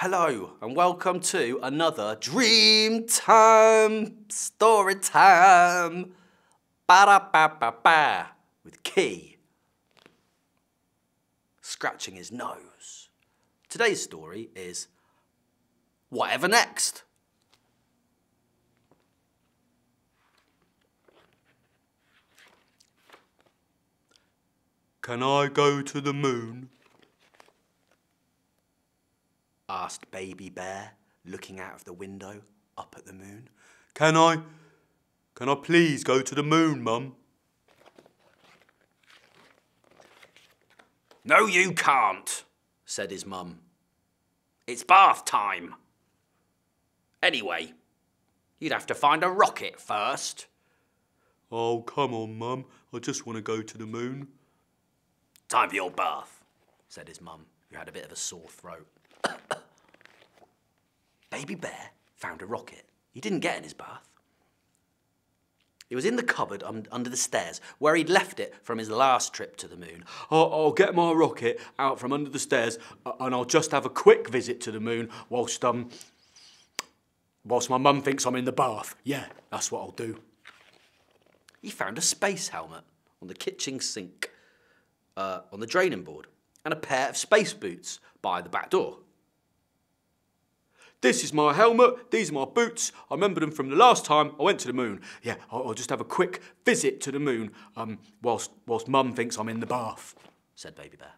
Hello and welcome to another Dream Time Story Time. Ba-da-ba-ba-ba with Key scratching his nose. Today's story is Whatever Next. Can I go to the moon? Asked Baby Bear, looking out of the window up at the moon. Can I please go to the moon, Mum? No, you can't, said his mum. It's bath time. Anyway, you'd have to find a rocket first. Oh, come on, Mum. I just want to go to the moon. Time for your bath, said his mum, who had a bit of a sore throat. Baby Bear found a rocket. He didn't get in his bath. It was in the cupboard under the stairs, where he'd left it from his last trip to the moon. I'll get my rocket out from under the stairs and I'll just have a quick visit to the moon whilst my mum thinks I'm in the bath. Yeah, that's what I'll do. He found a space helmet on the kitchen sink, on the draining board, and a pair of space boots by the back door. This is my helmet, these are my boots. I remember them from the last time I went to the moon. Yeah, I'll just have a quick visit to the moon whilst Mum thinks I'm in the bath, said Baby Bear.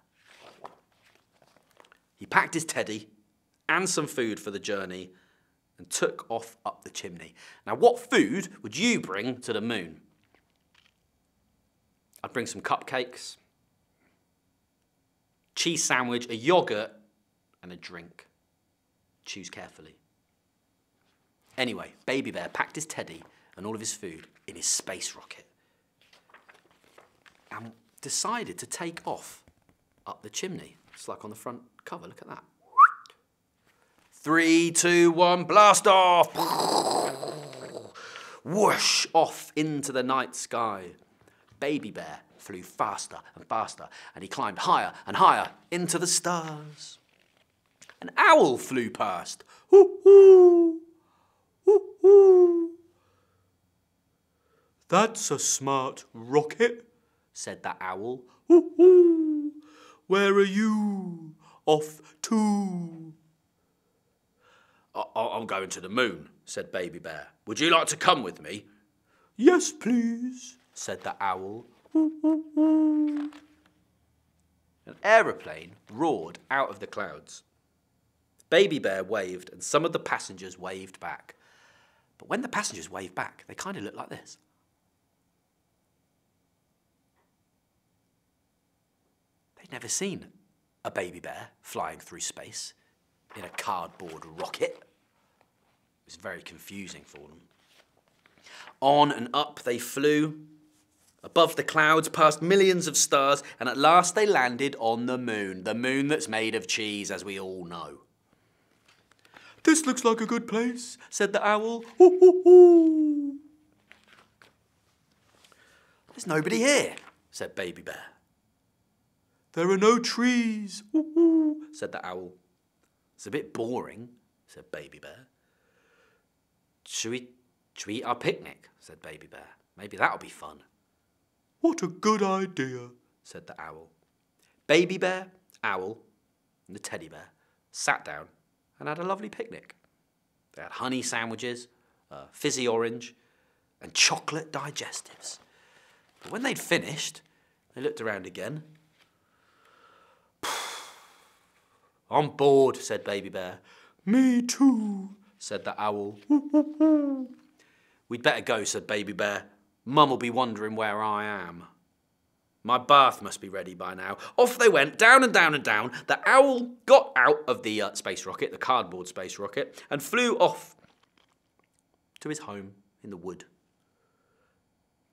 He packed his teddy and some food for the journey and took off up the chimney. Now, what food would you bring to the moon? I'd bring some cupcakes, cheese sandwich, a yoghurt, and a drink. Choose carefully. Anyway, Baby Bear packed his teddy and all of his food in his space rocket and decided to take off up the chimney. It's like on the front cover, look at that. 3, 2, 1, blast off! Whoosh, off into the night sky. Baby Bear flew faster and faster, and he climbed higher and higher into the stars. An owl flew past. Hoo-hoo! Hoo-hoo! That's a smart rocket, said that owl. Hoo-hoo! Where are you off to? I'm going to the moon, said Baby Bear. Would you like to come with me? Yes, please, said the owl. Hoo-hoo-hoo! An aeroplane roared out of the clouds. Baby Bear waved and some of the passengers waved back. But when the passengers waved back, they kind of looked like this. They'd never seen a baby bear flying through space in a cardboard rocket. It was very confusing for them. On and up they flew, above the clouds, past millions of stars, and at last they landed on the moon that's made of cheese, as we all know. This looks like a good place, said the owl. Hoo, hoo, hoo. There's nobody here, said Baby Bear. There are no trees, hoo, hoo, said the owl. It's a bit boring, said Baby Bear. Should we eat our picnic, said Baby Bear. Maybe that'll be fun. What a good idea, said the owl. Baby Bear, owl, and the teddy bear sat down and had a lovely picnic. They had honey sandwiches, fizzy orange, and chocolate digestives. But when they'd finished, they looked around again. I'm bored, said Baby Bear. Me too, said the owl. hoo, hoo, hoo. We'd better go, said Baby Bear. Mum will be wondering where I am. My bath must be ready by now. Off they went, down and down and down. The owl got out of the space rocket, the cardboard space rocket, and flew off to his home in the wood.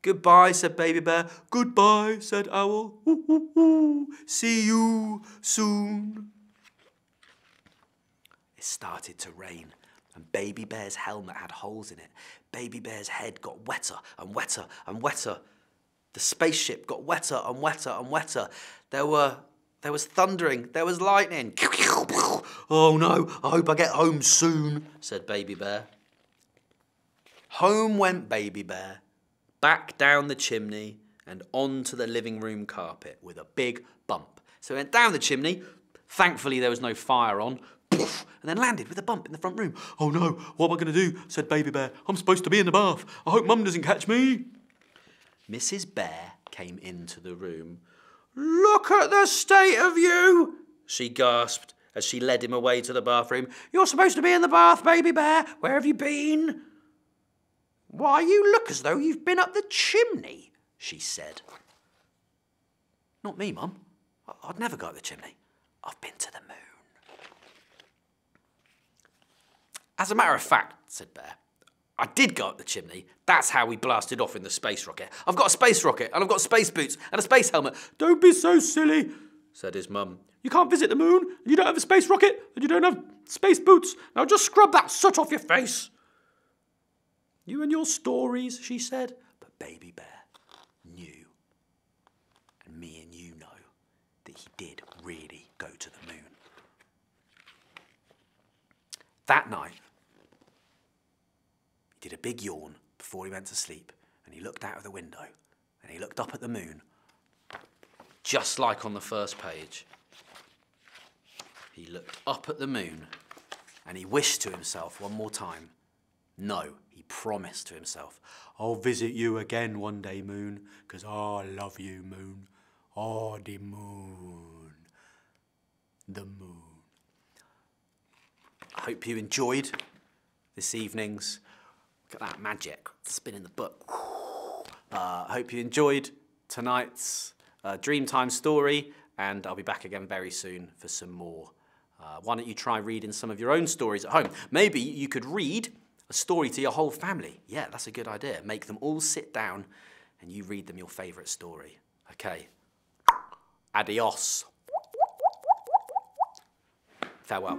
Goodbye, said Baby Bear. Goodbye, said owl. Hoo, hoo, hoo. See you soon. It started to rain, and Baby Bear's helmet had holes in it. Baby Bear's head got wetter and wetter and wetter. The spaceship got wetter and wetter and wetter. There were There was thundering, there was lightning. Oh no, I hope I get home soon, said Baby Bear. Home went Baby Bear, back down the chimney and onto the living room carpet with a big bump. So he went down the chimney, thankfully there was no fire on, and then landed with a bump in the front room. Oh no, what am I going to do? Said Baby Bear. I'm supposed to be in the bath. I hope Mum doesn't catch me. Mrs. Bear came into the room. Look at the state of you, she gasped as she led him away to the bathroom. You're supposed to be in the bath, Baby Bear. Where have you been? Why, you look as though you've been up the chimney, she said. Not me, Mum. I'd never go up the chimney. I've been to the moon. As a matter of fact, said Bear, I did go up the chimney. That's how we blasted off in the space rocket. I've got a space rocket, and I've got space boots, and a space helmet. Don't be so silly, said his mum. You can't visit the moon, and you don't have a space rocket, and you don't have space boots. Now just scrub that soot off your face. You and your stories, she said. But Baby Bear knew, and me and you know, that he did really go to the moon. That night, he did a big yawn before he went to sleep, and he looked out of the window, and he looked up at the moon, just like on the first page. He looked up at the moon, and he wished to himself one more time. No, he promised to himself, I'll visit you again one day, moon, 'cause I love you, moon. Oh, the moon. The moon. I hope you enjoyed this evening's, look at that magic, spinning the book. I hope you enjoyed tonight's Dreamtime story, and I'll be back again very soon for some more. Why don't you try reading some of your own stories at home? Maybe you could read a story to your whole family. Yeah, that's a good idea. Make them all sit down and you read them your favourite story. Okay. Adios. Farewell.